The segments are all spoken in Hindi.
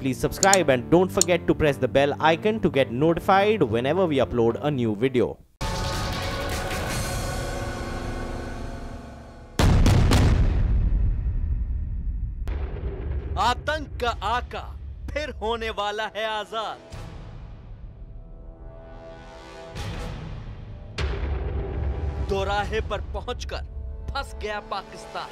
please subscribe and don't forget to press the bell icon to get notified whenever we upload a new video. आतंक का आका फिर होने वाला है आजाद। दोराहे पर पहुंचकर फंस गया पाकिस्तान।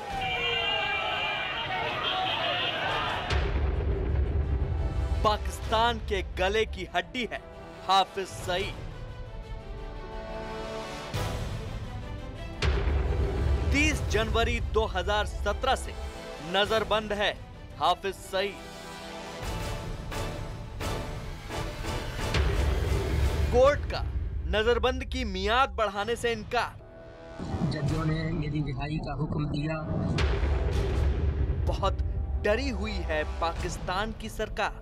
पाकिस्तान के गले की हड्डी है हाफिज सईद। 30 जनवरी 2017 से नजरबंद है हाफिज सईद। कोर्ट का नजरबंद की मियाद बढ़ाने से इनकार। जजों ने मेरी रिहाई का हुक्म दिया। बहुत डरी हुई है पाकिस्तान की सरकार।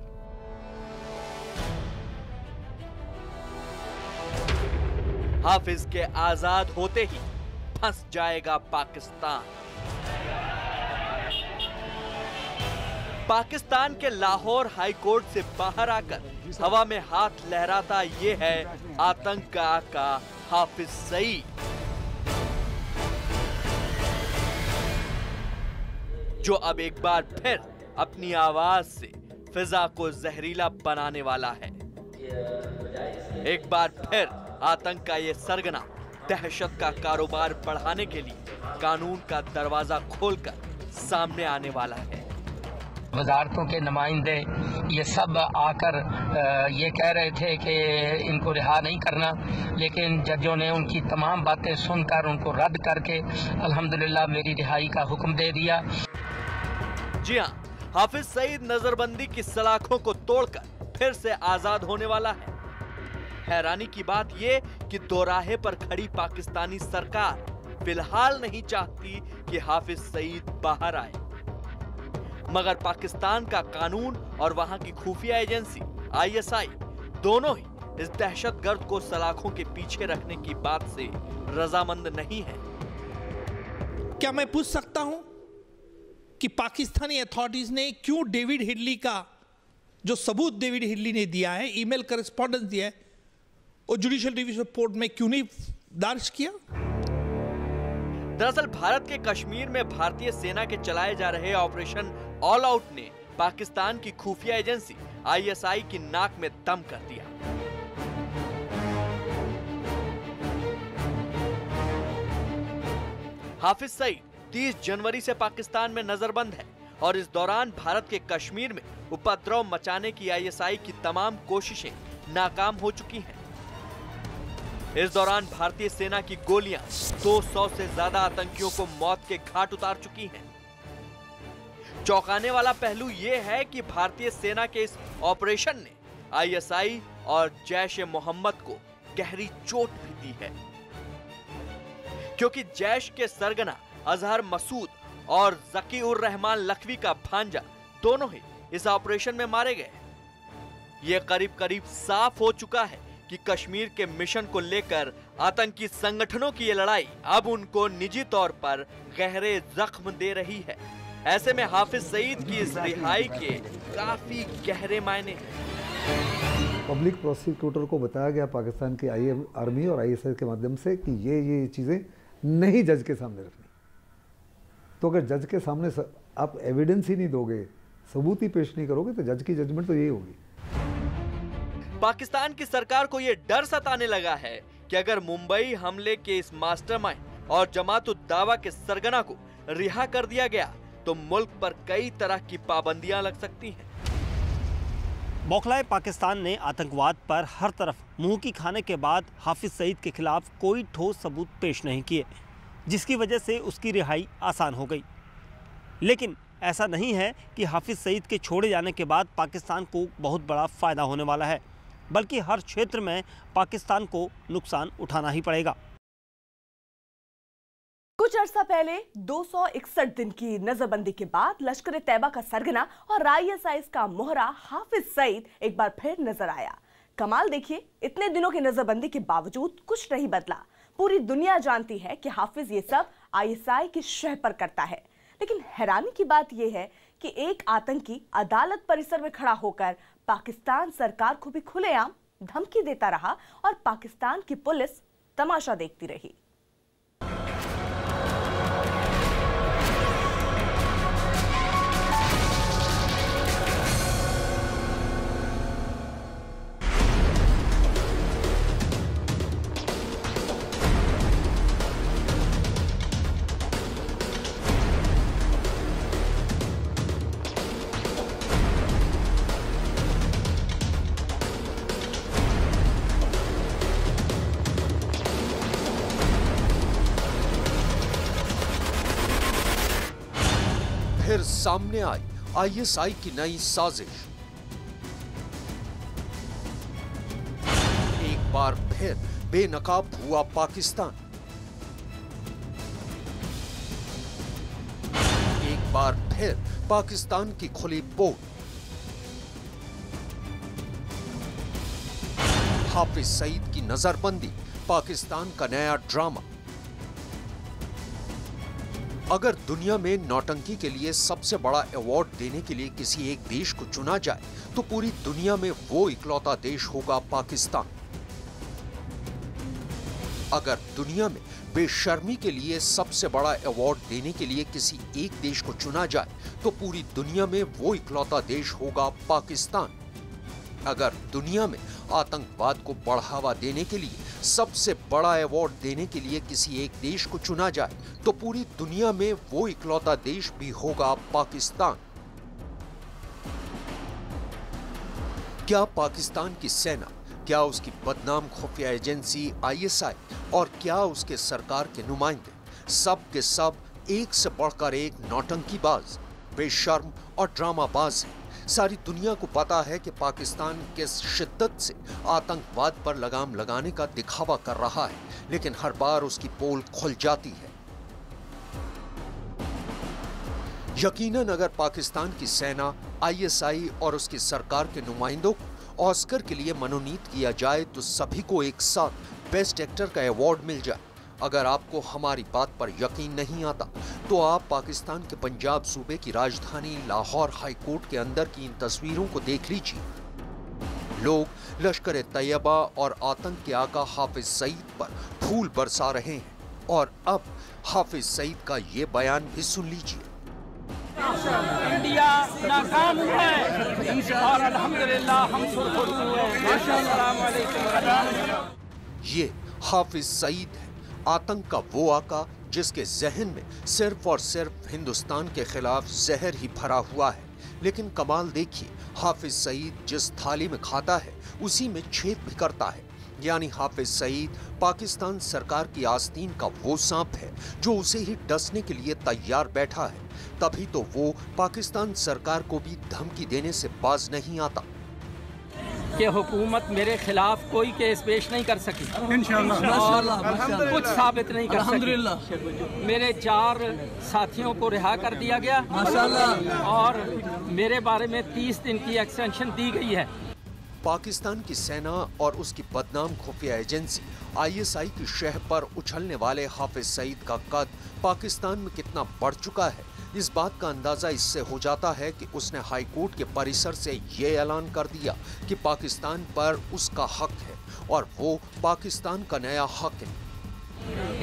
हाफिज के आजाद होते ही फंस जाएगा पाकिस्तान। पाकिस्तान के लाहौर हाई कोर्ट से बाहर आकर हवा में हाथ लहराता ये है आतंक का आका हाफिज सईद, जो अब एक बार फिर अपनी आवाज से फिजा को जहरीला बनाने वाला है। एक बार फिर आतंक का ये सरगना दहशत का कारोबार बढ़ाने के लिए कानून का दरवाजा खोलकर सामने आने वाला है। वजारतों के नुमाइंदे ये सब आकर ये कह रहे थे कि इनको रिहा नहीं करना, लेकिन जजों ने उनकी तमाम बातें सुनकर उनको रद्द करके अल्हम्दुलिल्लाह मेरी रिहाई का हुक्म दे दिया। जी हां, हाफिज सईद नजरबंदी की सलाखों को तोड़कर फिर से आजाद होने वाला है। हैरानी की बात यह कि दोराहे पर खड़ी पाकिस्तानी सरकार फिलहाल नहीं चाहती कि हाफिज सईद बाहर आए, मगर पाकिस्तान का कानून और वहां की खुफिया एजेंसी ISI दोनों ही इस दहशतगर्द को सलाखों के पीछे रखने की बात से रजामंद नहीं है। क्या मैं पूछ सकता हूं कि पाकिस्तानी अथॉरिटीज ने क्यों डेविड हिडली का जो सबूत डेविड हिडली ने दिया है, ईमेल करस्पॉन्डेंस दिया है, और जुडिशियल रिव्यू रिपोर्ट में क्यों नहीं दर्ज किया? दरअसल भारत के कश्मीर में भारतीय सेना के चलाए जा रहे ऑपरेशन ऑल आउट ने पाकिस्तान की खुफिया एजेंसी ISI की नाक में दम कर दिया। हाफिज सईद 30 जनवरी से पाकिस्तान में नजरबंद है और इस दौरान भारत के कश्मीर में उपद्रव मचाने की ISI की तमाम कोशिशें नाकाम हो चुकी हैं। इस दौरान भारतीय सेना की गोलियां 200 से ज्यादा आतंकियों को मौत के घाट उतार चुकी हैं। चौंकाने वाला पहलू यह है कि भारतीय सेना के इस ऑपरेशन ने ISI और जैश-ए-मोहम्मद को गहरी चोट भी दी है, क्योंकि जैश के सरगना अजहर मसूद और ज़की-उर-रहमान लखवी का भांजा दोनों ही इस ऑपरेशन में मारे गए। यह करीब करीब साफ हो चुका है कि कश्मीर के मिशन को लेकर आतंकी संगठनों की ये लड़ाई अब उनको निजी तौर पर गहरे जख्म दे रही है। ऐसे में हाफिज सईद की इस रिहाई के काफी गहरे मायने हैं। पब्लिक प्रोसिक्यूटर को बताया गया पाकिस्तान की आर्मी और ISI के माध्यम से कि ये चीज़ें नहीं जज के सामने रखनी। तो अगर जज के सामने आप एविडेंस ही नहीं दोगे, सबूत ही पेश नहीं करोगे, तो जज की जजमेंट तो यही होगी। पाकिस्तान की सरकार को यह डर सताने लगा है कि अगर मुंबई हमले के इस मास्टरमाइंड और जमात-उद-दावा के सरगना को रिहा कर दिया गया तो मुल्क पर कई तरह की पाबंदियां लग सकती हैं। बौखलाए पाकिस्तान ने आतंकवाद पर हर तरफ मुंह की खाने के बाद हाफिज सईद के खिलाफ कोई ठोस सबूत पेश नहीं किए, जिसकी वजह से उसकी रिहाई आसान हो गई। लेकिन ऐसा नहीं है कि हाफिज सईद के छोड़े जाने के बाद पाकिस्तान को बहुत बड़ा फायदा होने वाला है, बल्कि हर क्षेत्र में पाकिस्तान को नुकसान उठाना ही पड़ेगा। कुछ अर्सा पहले 261 दिन की नजरबंदी के बाद लश्कर तैयबा का सरगना और ISI का मोहरा हाफिज सईद एक बार फिर नजर आया। कमाल देखिए, इतने दिनों की नजरबंदी के बावजूद कुछ नहीं बदला। पूरी दुनिया जानती है कि हाफिज ये सब ISI की शह पर करता है। लेकिन हैरानी की बात यह है कि एक आतंकी अदालत परिसर में खड़ा होकर पाकिस्तान सरकार को भी खुलेआम धमकी देता रहा और पाकिस्तान की पुलिस तमाशा देखती रही। फिर सामने आई आईएसआई की नई साजिश। एक बार फिर बेनकाब हुआ पाकिस्तान। एक बार फिर पाकिस्तान की खुली पोल। हाफिज सईद की नजरबंदी, पाकिस्तान का नया ड्रामा। अगर दुनिया में नौटंकी के लिए सबसे बड़ा अवार्ड देने के लिए किसी एक देश को चुना जाए तो पूरी दुनिया में वो इकलौता देश होगा पाकिस्तान। अगर दुनिया में बेशर्मी के लिए सबसे बड़ा अवार्ड देने के लिए किसी एक देश को चुना जाए तो पूरी दुनिया में वो इकलौता देश होगा पाकिस्तान। अगर दुनिया में आतंकवाद को बढ़ावा देने के लिए सबसे बड़ा अवार्ड देने के लिए किसी एक देश को चुना जाए तो पूरी दुनिया में वो इकलौता देश भी होगा पाकिस्तान। क्या पाकिस्तान की सेना, क्या उसकी बदनाम खुफिया एजेंसी आईएसआई और क्या उसके सरकार के नुमाइंदे सब के सब एक से बढ़कर एक नौटंकीबाज, बेशर्म और ड्रामाबाज हैं। सारी दुनिया को पता है कि पाकिस्तान किस शिद्दत से आतंकवाद पर लगाम लगाने का दिखावा कर रहा है, लेकिन हर बार उसकी पोल खुल जाती है। यकीनन अगर पाकिस्तान की सेना, आईएसआई और उसकी सरकार के नुमाइंदों को ऑस्कर के लिए मनोनीत किया जाए तो सभी को एक साथ बेस्ट एक्टर का अवार्ड मिल जाए। अगर आपको हमारी बात पर यकीन नहीं आता तो आप पाकिस्तान के पंजाब सूबे की राजधानी लाहौर हाई कोर्ट के अंदर की इन तस्वीरों को देख लीजिए। लोग लश्कर तैयबा और आतंक के आका हाफिज सईद पर फूल बरसा रहे हैं और अब हाफिज सईद का ये बयान भी सुन लीजिए। इंडिया नाकाम हुआ है और अल्हम्दुलिल्लाह हम सुरखुरू हैं। अस्सलाम वालेकुम। ये हाफिज सईद है, आतंक का वो आका जिसके जहन में सिर्फ और सिर्फ हिंदुस्तान के खिलाफ जहर ही भरा हुआ है। लेकिन कमाल देखिए, हाफिज सईद जिस थाली में खाता है उसी में छेद भी करता है। यानी हाफिज सईद पाकिस्तान सरकार की आस्तीन का वो सांप है जो उसे ही डसने के लिए तैयार बैठा है। तभी तो वो पाकिस्तान सरकार को भी धमकी देने से बाज नहीं आता कि हुकूमत मेरे खिलाफ कोई केस पेश नहीं कर सकी और कुछ साबित नहीं कर सकी। मेरे 4 साथियों को रिहा कर दिया गया और मेरे बारे में 30 दिन की एक्सटेंशन दी गई है। पाकिस्तान की सेना और उसकी बदनाम खुफिया एजेंसी आईएसआई की शह पर उछलने वाले हाफिज सईद का कद पाकिस्तान में कितना बढ़ चुका है, इस बात का अंदाजा इससे हो जाता है कि उसने हाई कोर्ट के परिसर से ये ऐलान कर दिया कि पाकिस्तान पर उसका हक है और वो पाकिस्तान का नया हक है।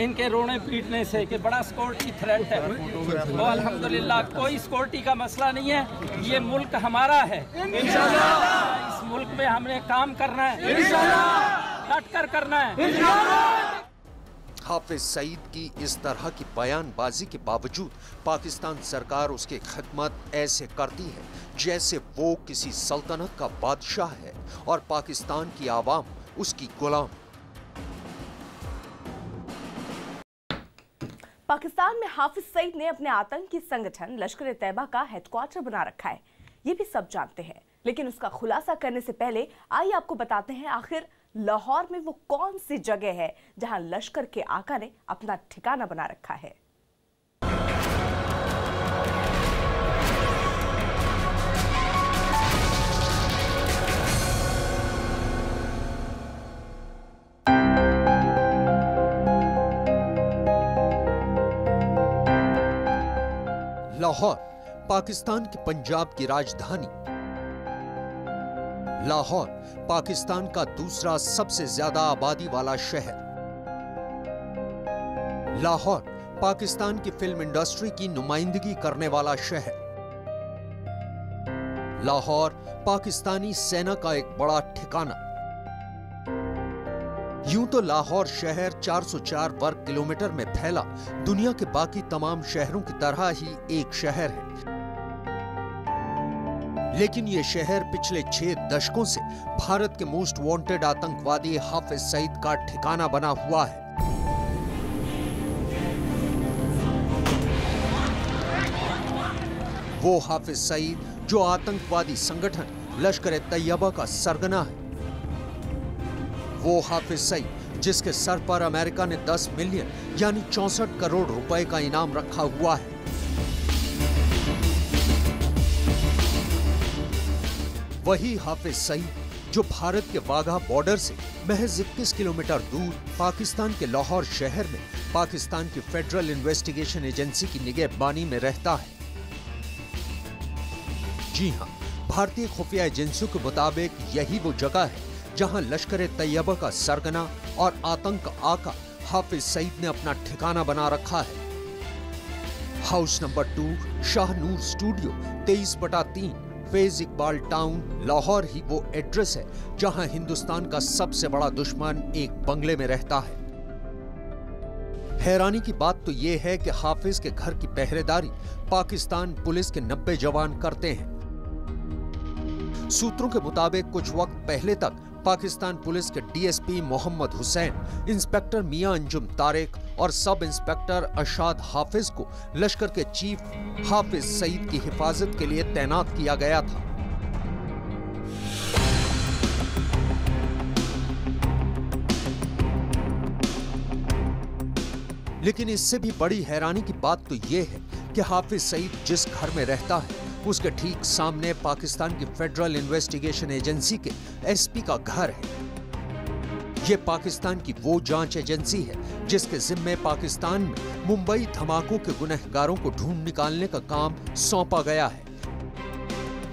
इनके रोने पीटने से कि बड़ा सिक्योरिटी थ्रेट है, वो अल्हम्दुलिल्लाह कोई सिक्योरिटी का मसला नहीं है। ये मुल्क हमारा है, इंशाअल्लाह इस मुल्क में हमने काम करना है, इंशाअल्लाह डट कर करना है। हाफिज सईद की इस तरह की बयानबाजी के बावजूद पाकिस्तान सरकार उसकी खिदमत ऐसे करती है जैसे वो किसी सल्तनत का बादशाह है और पाकिस्तान की आवाम उसकी गुलाम। पाकिस्तान में हाफिज सईद ने अपने आतंकी संगठन लश्कर तैयबा का हेडक्वार्टर बना रखा है, ये भी सब जानते हैं। लेकिन उसका खुलासा करने से पहले आइए आपको बताते हैं आखिर लाहौर में वो कौन सी जगह है जहां लश्कर के आका ने अपना ठिकाना बना रखा है। लाहौर पाकिस्तान के पंजाब की राजधानी। लाहौर पाकिस्तान का दूसरा सबसे ज्यादा आबादी वाला शहर। लाहौर पाकिस्तान की फिल्म इंडस्ट्री की नुमाइंदगी करने वाला शहर। लाहौर पाकिस्तानी सेना का एक बड़ा ठिकाना। यूं तो लाहौर शहर 404 वर्ग किलोमीटर में फैला दुनिया के बाकी तमाम शहरों की तरह ही एक शहर है, लेकिन यह शहर पिछले 6 दशकों से भारत के मोस्ट वांटेड आतंकवादी हाफिज सईद का ठिकाना बना हुआ है। वो हाफिज सईद जो आतंकवादी संगठन लश्कर-ए-तैयबा का सरगना है। वो हाफिज सईद जिसके सर पर अमेरिका ने 10 मिलियन यानी 64 करोड़ रुपए का इनाम रखा हुआ है। वही हाफिज सईद जो भारत के वाघा बॉर्डर से महज 21 किलोमीटर दूर पाकिस्तान के लाहौर शहर में पाकिस्तान की फेडरल इन्वेस्टिगेशन एजेंसी की निगहबानी में रहता है। जी हां, भारतीय खुफिया एजेंसियों के मुताबिक यही वो जगह है जहां लश्कर-ए-तैयबा का सरगना और आतंक आका हाफिज सईद ने अपना ठिकाना बना रखा है। House number 2 Shahnoor studio 23/3 phase Iqbal town Lahore ही वो एड्रेस है जहां हिंदुस्तान का सबसे बड़ा दुश्मन एक बंगले में रहता है। हैरानी की बात तो यह है कि हाफिज के घर की पहरेदारी पाकिस्तान पुलिस के 90 जवान करते हैं। सूत्रों के मुताबिक कुछ वक्त पहले तक पाकिस्तान पुलिस के डीएसपी मोहम्मद हुसैन, इंस्पेक्टर मियां अंजुम तारिक और सब इंस्पेक्टर अशाद हाफिज को लश्कर के चीफ हाफिज सईद की हिफाजत के लिए तैनात किया गया था। लेकिन इससे भी बड़ी हैरानी की बात तो यह है कि हाफिज सईद जिस घर में रहता है उसके ठीक सामने पाकिस्तान की फेडरल इन्वेस्टिगेशन एजेंसी के एसपी का घर है। यह पाकिस्तान की वो जांच एजेंसी है जिसके जिम्मे पाकिस्तान में मुंबई धमाकों के गुनहगारों को ढूंढ निकालने का काम सौंपा गया है।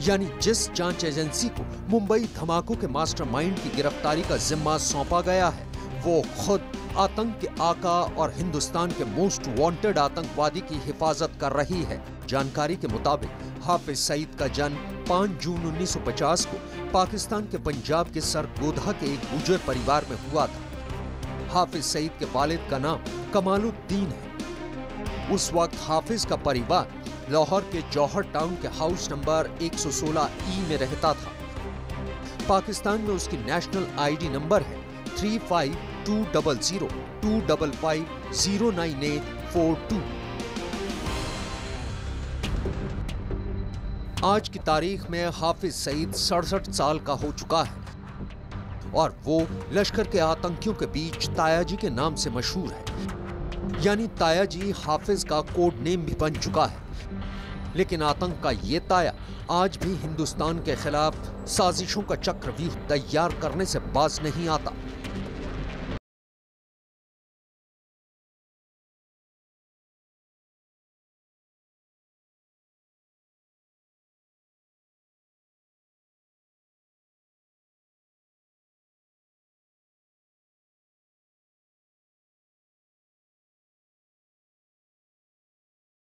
यानी जिस जांच एजेंसी को मुंबई धमाकों के मास्टरमाइंड की गिरफ्तारी का जिम्मा सौंपा गया है, वो खुद आतंक के आका और हिंदुस्तान के मोस्ट वांटेड आतंकवादी की हिफाजत कर रही है। जानकारी के मुताबिक हाफिज सईद का जन्म 5 जून 1950 को पाकिस्तान के पंजाब के सरगोधा के एक गुजर परिवार में हुआ था। हाफिज सईद के वालिद का नाम कमालुद्दीन है। उस वक्त हाफिज का परिवार लाहौर के जौहर टाउन के हाउस नंबर 116E में रहता था। पाकिस्तान में उसकी नेशनल आईडी नंबर है 352025509842। आज की तारीख में हाफिज सईद 67 साल का हो चुका है और वो लश्कर के आतंकियों के बीच तायाजी के नाम से मशहूर है। यानी तायाजी हाफिज का कोड नेम भी बन चुका है। लेकिन आतंक का ये ताया आज भी हिंदुस्तान के खिलाफ साजिशों का चक्रव्यूह तैयार करने से बाज नहीं आता।